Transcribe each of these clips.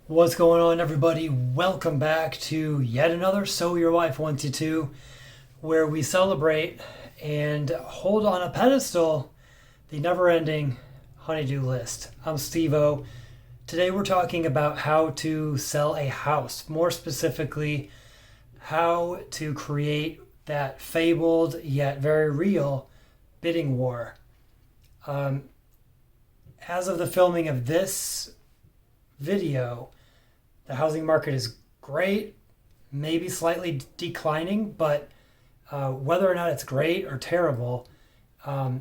What's going on, everybody? Welcome back to yet another So Your Wife Wants You To, where we celebrate and hold on a pedestal the never-ending honeydew list. I'm Steve-O. Today we're talking about how to sell a house. More specifically, how to create that fabled yet very real bidding war. As of the filming of this video, the housing market is great, maybe slightly declining, but whether or not it's great or terrible,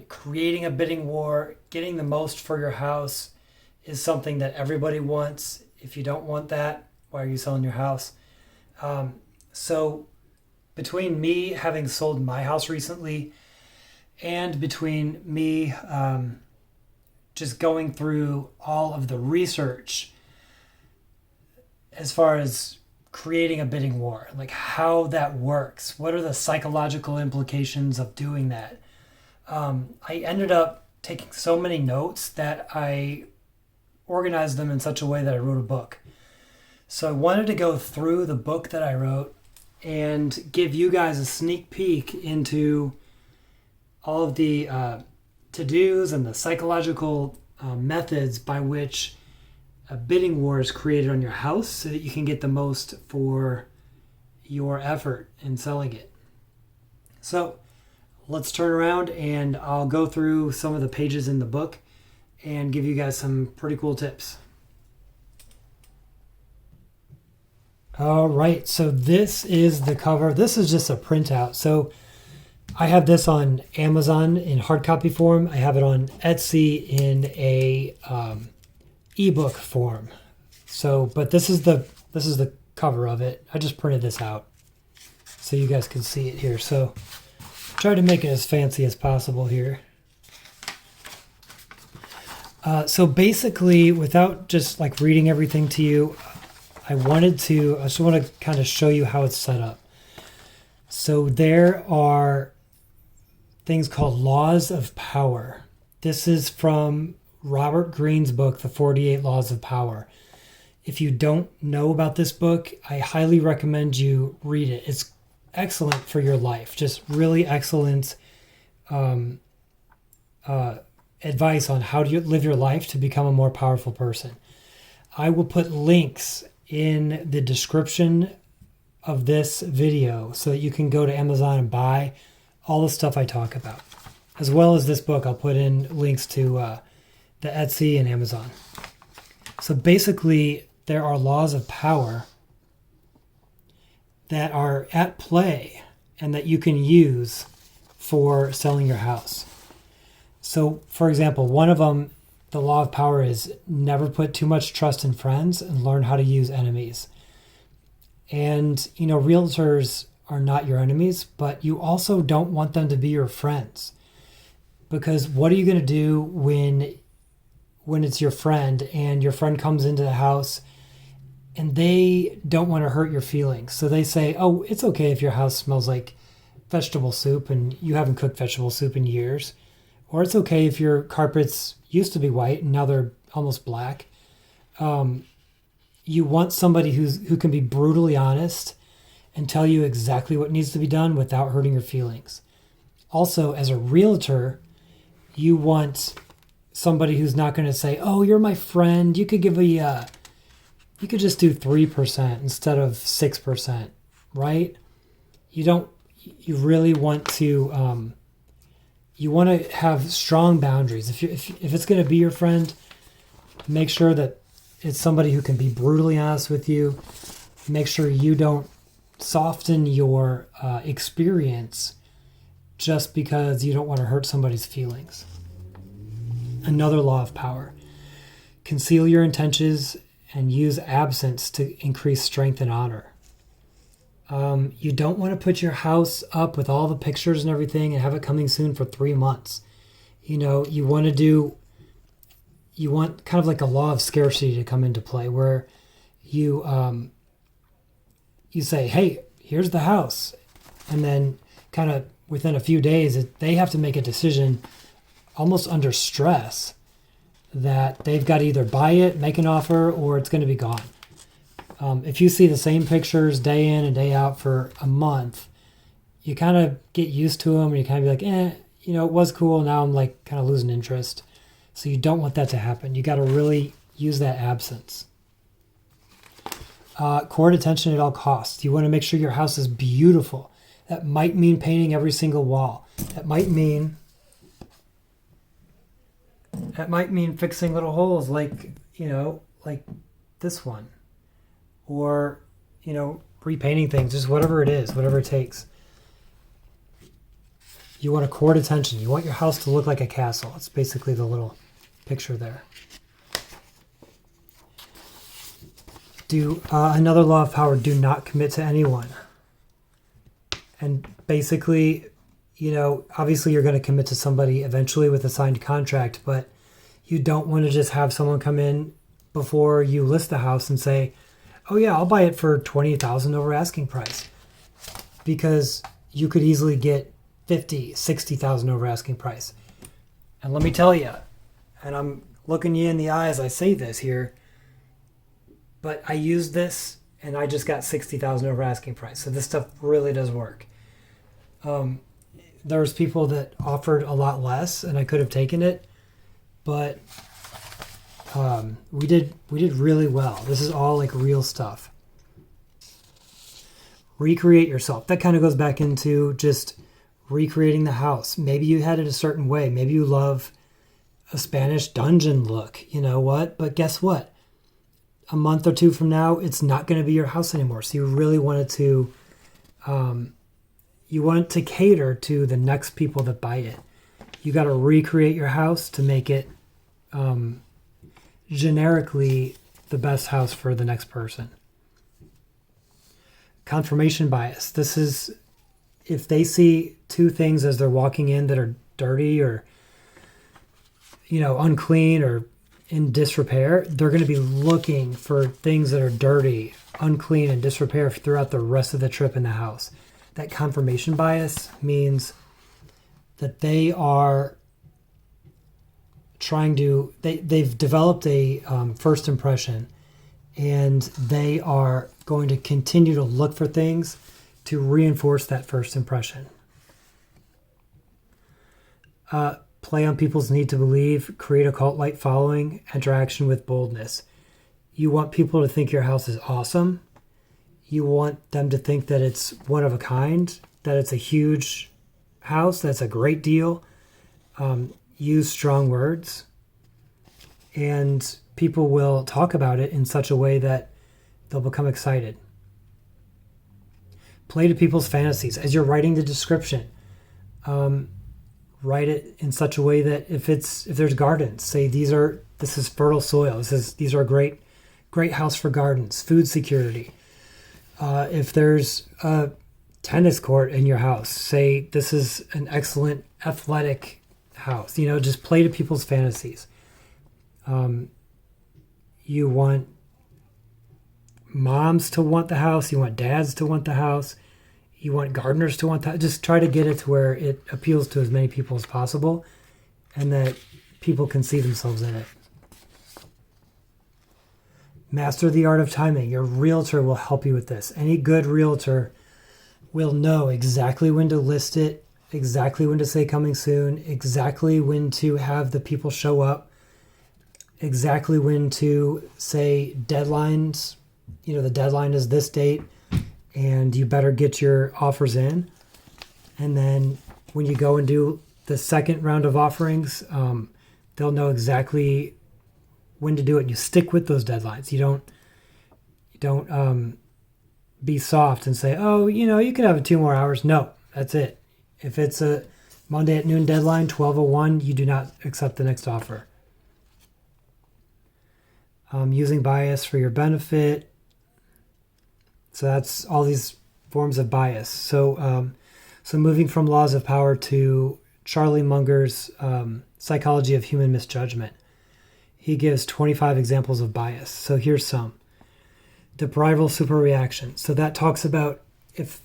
creating a bidding war, getting the most for your house is something that everybody wants. If you don't want that, why are you selling your house? So between me having sold my house recently and between me just going through all of the research as far as creating a bidding war, like how that works, what are the psychological implications of doing that? I ended up taking so many notes that I organized them in such a way that I wrote a book. So I wanted to go through the book that I wrote and give you guys a sneak peek into all of the to-dos and the psychological methods by which a bidding war is created on your house so that you can get the most for your effort in selling it. So let's turn around and I'll go through some of the pages in the book and give you guys some pretty cool tips. All right, so this is the cover. This is just a printout. So I have this on Amazon in hard copy form. I have it on Etsy in a ebook form. So, but this is the cover of it. I just printed this out so you guys can see it here. So try to make it as fancy as possible here. So basically, without just like reading everything to you, I just want to kind of show you how it's set up. So there are things called laws of power. This is from Robert Greene's book, The 48 Laws of Power. If you don't know about this book, I highly recommend you read it. It's excellent for your life. Just really excellent advice on how to live your life to become a more powerful person. I will put links in the description of this video so that you can go to Amazon and buy all the stuff I talk about. As well as this book, I'll put in links to the Etsy and Amazon. So basically, there are laws of power that are at play and that you can use for selling your house. So, for example, one of them, the law of power is never put too much trust in friends and learn how to use enemies. And, realtors are not your enemies, but you also don't want them to be your friends. Because what are you going to do when it's your friend and your friend comes into the house and they don't want to hurt your feelings? So they say, oh, it's okay if your house smells like vegetable soup and you haven't cooked vegetable soup in years. Or it's okay if your carpets used to be white and now they're almost black. You want somebody who can be brutally honest and tell you exactly what needs to be done without hurting your feelings. Also, as a realtor, you want somebody who's not going to say, oh, you're my friend, you could just do 3% instead of 6%, right? You really want to, you want to have strong boundaries. If it's going to be your friend, make sure that it's somebody who can be brutally honest with you. Make sure you don't soften your experience just because you don't want to hurt somebody's feelings. Another law of power. Conceal your intentions and use absence to increase strength and honor. You don't want to put your house up with all the pictures and everything and have it coming soon for 3 months. You want kind of like a law of scarcity to come into play where you say, hey, here's the house. And then kind of within a few days, they have to make a decision almost under stress that they've got to either buy it, make an offer, or it's going to be gone. If you see the same pictures day in and day out for a month, you kind of get used to them and you kind of be like, it was cool. Now I'm like kind of losing interest. So you don't want that to happen. You got to really use that absence. Core attention at all costs. You want to make sure your house is beautiful. That might mean painting every single wall. That might mean fixing little holes like this one. Or, repainting things, just whatever it is, whatever it takes. You want to court attention. You want your house to look like a castle. It's basically the little picture there. Another law of power, do not commit to anyone. And basically, obviously you're going to commit to somebody eventually with a signed contract, but you don't want to just have someone come in before you list the house and say, oh yeah, I'll buy it for $20,000 over asking price. Because you could easily get $50,000, $60,000 over asking price. And let me tell you, and I'm looking you in the eye as I say this here, but I used this and I just got $60,000 over asking price. So this stuff really does work. There was people that offered a lot less and I could have taken it, but we did really well. This is all like real stuff. Recreate yourself. That kind of goes back into just recreating the house. Maybe you had it a certain way. Maybe you love a Spanish dungeon look. You know what? But guess what? A month or two from now, it's not going to be your house anymore. So you really wanted to, cater to the next people that buy it. You got to recreate your house to make it generically the best house for the next person. Confirmation bias. This is if they see two things as they're walking in that are dirty or unclean or in disrepair, they're going to be looking for things that are dirty, unclean, and disrepair throughout the rest of the trip in the house. That confirmation bias means that they are they've developed a first impression, and they are going to continue to look for things to reinforce that first impression. Play on people's need to believe, create a cult-like following, interaction with boldness. You want people to think your house is awesome. You want them to think that it's one of a kind, that it's a huge house, that's a great deal. Use strong words, and people will talk about it in such a way that they'll become excited. Play to people's fantasies. As you're writing the description, write it in such a way that if there's gardens, say this is fertile soil. These are great house for gardens, food security. If there's a tennis court in your house, say this is an excellent athletic house. Just play to people's fantasies. You want moms to want the house. You want dads to want the house. You want gardeners to want that. Just try to get it to where it appeals to as many people as possible and that people can see themselves in it. Master the art of timing. Your realtor will help you with this. Any good realtor will know exactly when to list it, exactly when to say coming soon, exactly when to have the people show up, exactly when to say deadlines. The deadline is this date and you better get your offers in. And then when you go and do the second round of offerings, they'll know exactly when to do it. You stick with those deadlines. You don't be soft and say, oh, you could have 2 more hours. No, that's it. If it's a Monday at noon deadline, 12:01, you do not accept the next offer. Using bias for your benefit. So that's all these forms of bias. So moving from laws of power to Charlie Munger's Psychology of Human Misjudgment. He gives 25 examples of bias. So here's some. Deprival superreaction. So that talks about if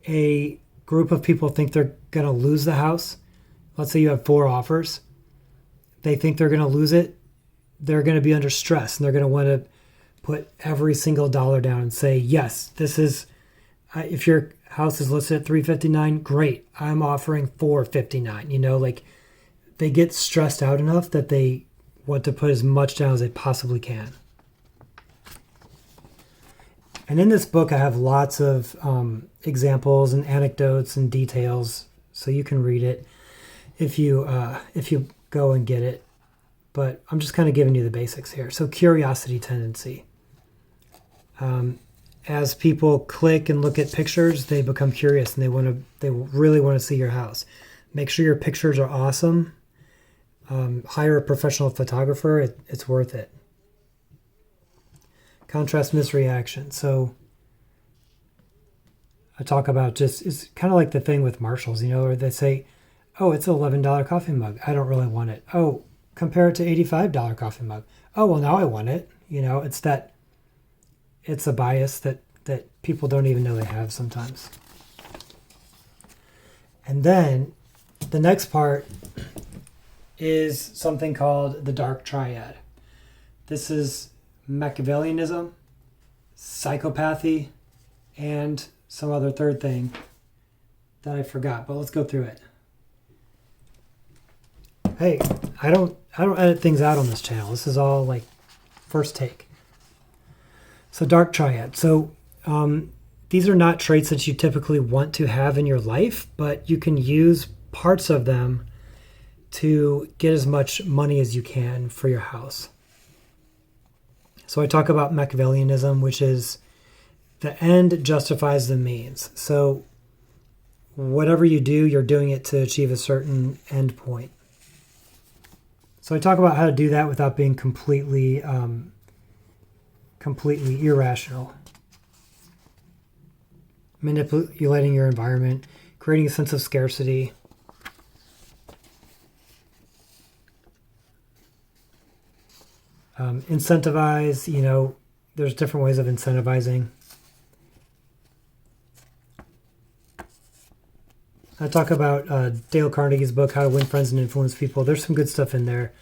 a group of people think they're going to lose the house, let's say you have 4 offers, they think they're going to lose it, they're going to be under stress and they're going to want to put every single dollar down and say, yes, this is, if your house is listed at $359, great. I'm offering $459. Like they get stressed out enough that they want to put as much down as they possibly can. And in this book, I have lots of examples and anecdotes and details, so you can read it if you go and get it. But I'm just kind of giving you the basics here. So curiosity tendency. As people click and look at pictures, they become curious and they really want to see your house. Make sure your pictures are awesome. Hire a professional photographer. It's worth it. Contrast misreaction. So I talk about it's kind of like the thing with Marshalls, where they say, oh, it's an $11 coffee mug. I don't really want it. Oh, compare it to $85 coffee mug. Oh, well, now I want it. It's a bias that people don't even know they have sometimes. And then the next part is something called the dark triad. This is Machiavellianism, psychopathy, and some other third thing that I forgot, but let's go through it. Hey, I don't edit things out on this channel. This is all like first take. So dark triad. So these are not traits that you typically want to have in your life, but you can use parts of them to get as much money as you can for your house. So I talk about Machiavellianism, which is the end justifies the means. So whatever you do, you're doing it to achieve a certain end point. So I talk about how to do that without being completely irrational. Manipulating your environment, creating a sense of scarcity. Incentivize, there's different ways of incentivizing. I talk about Dale Carnegie's book, How to Win Friends and Influence People. There's some good stuff in there,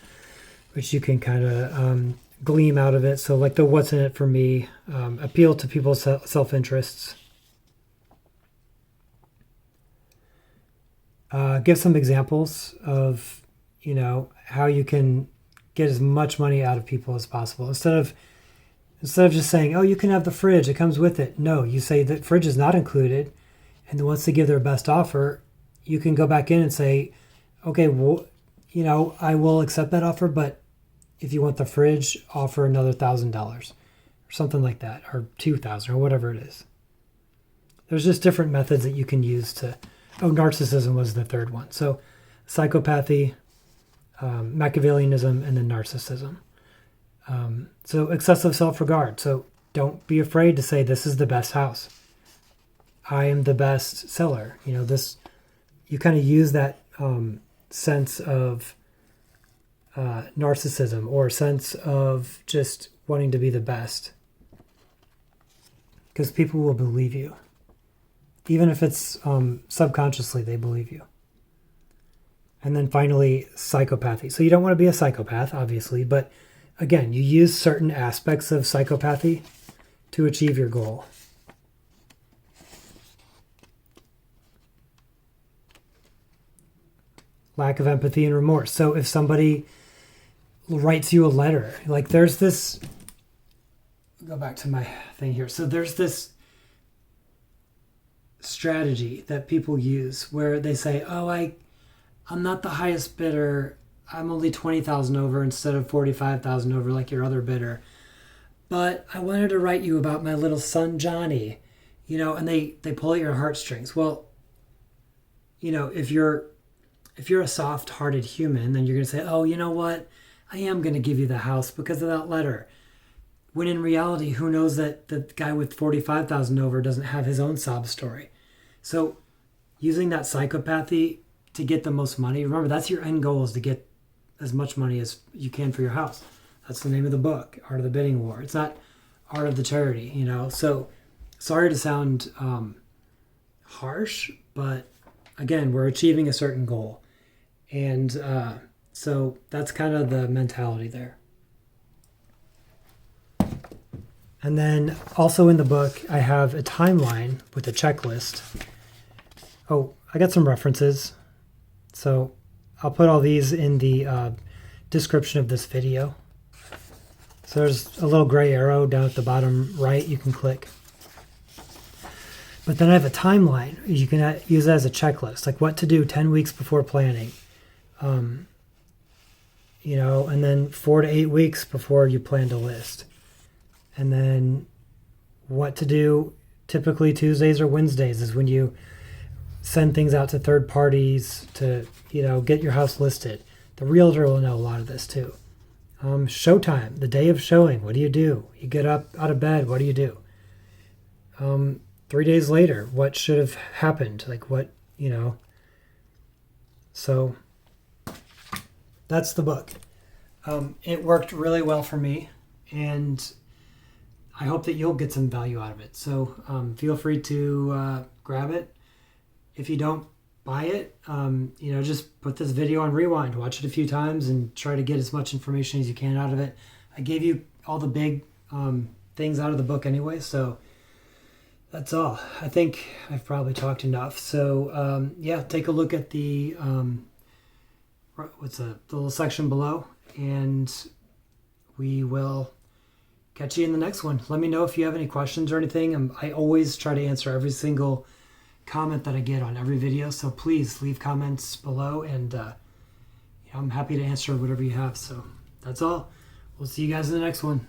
which you can kind of glean out of it. So like the what's in it for me, appeal to people's self-interests. Give some examples of, how you can get as much money out of people as possible. Instead of just saying, oh, you can have the fridge, it comes with it. No, you say that fridge is not included. And then once they give their best offer, you can go back in and say, okay, well, I will accept that offer, but if you want the fridge, offer another $1,000 or something like that, or $2,000 or whatever it is. There's just different methods that you can use to, narcissism was the third one. So psychopathy, Machiavellianism, and then narcissism. So excessive self-regard. So don't be afraid to say, this is the best house. I am the best seller. You kind of use that sense of narcissism or sense of just wanting to be the best. Because people will believe you. Even if it's subconsciously, they believe you. And then finally, psychopathy. So you don't want to be a psychopath, obviously, but again, you use certain aspects of psychopathy to achieve your goal. Lack of empathy and remorse. So if somebody writes you a letter, like there's this, go back to my thing here. So there's this strategy that people use where they say, oh, I'm not the highest bidder. I'm only 20,000 over instead of 45,000 over like your other bidder. But I wanted to write you about my little son, Johnny, and they pull at your heartstrings. Well, if you're a soft-hearted human, then you're going to say, oh, you know what? I am going to give you the house because of that letter. When in reality, who knows that the guy with 45,000 over doesn't have his own sob story. So using that psychopathy to get the most money, remember, that's your end goal, is to get as much money as you can for your house. That's the name of the book, Art of the Bidding War. It's not Art of the Charity, So sorry to sound harsh, but again, we're achieving a certain goal. And so that's kind of the mentality there. And then also in the book, I have a timeline with a checklist. Oh, I got some references. So I'll put all these in the description of this video. So there's a little gray arrow down at the bottom right you can click. But then I have a timeline. You can use it as a checklist, like what to do 10 weeks before planning. You know, and then 4 to 8 weeks before you plan to list. And then what to do typically Tuesdays or Wednesdays is when you send things out to third parties to, you know, get your house listed. The realtor will know a lot of this too. Showtime, the day of showing, what do? You get up out of bed, what do you do? 3 days later, what should have happened? Like what, you know. So that's the book. It worked really well for me, and I hope that you'll get some value out of it. So feel free to grab it. If you don't buy it, you know, just put this video on rewind, watch it a few times, and try to get as much information as you can out of it. I gave you all the big things out of the book anyway, so that's all. I think I've probably talked enough. So yeah, take a look at the the little section below, and we will catch you in the next one. Let me know if you have any questions or anything. I always try to answer every single comment that I get on every video, so please leave comments below, and I'm happy to answer whatever you have. So that's all. We'll see you guys in the next one.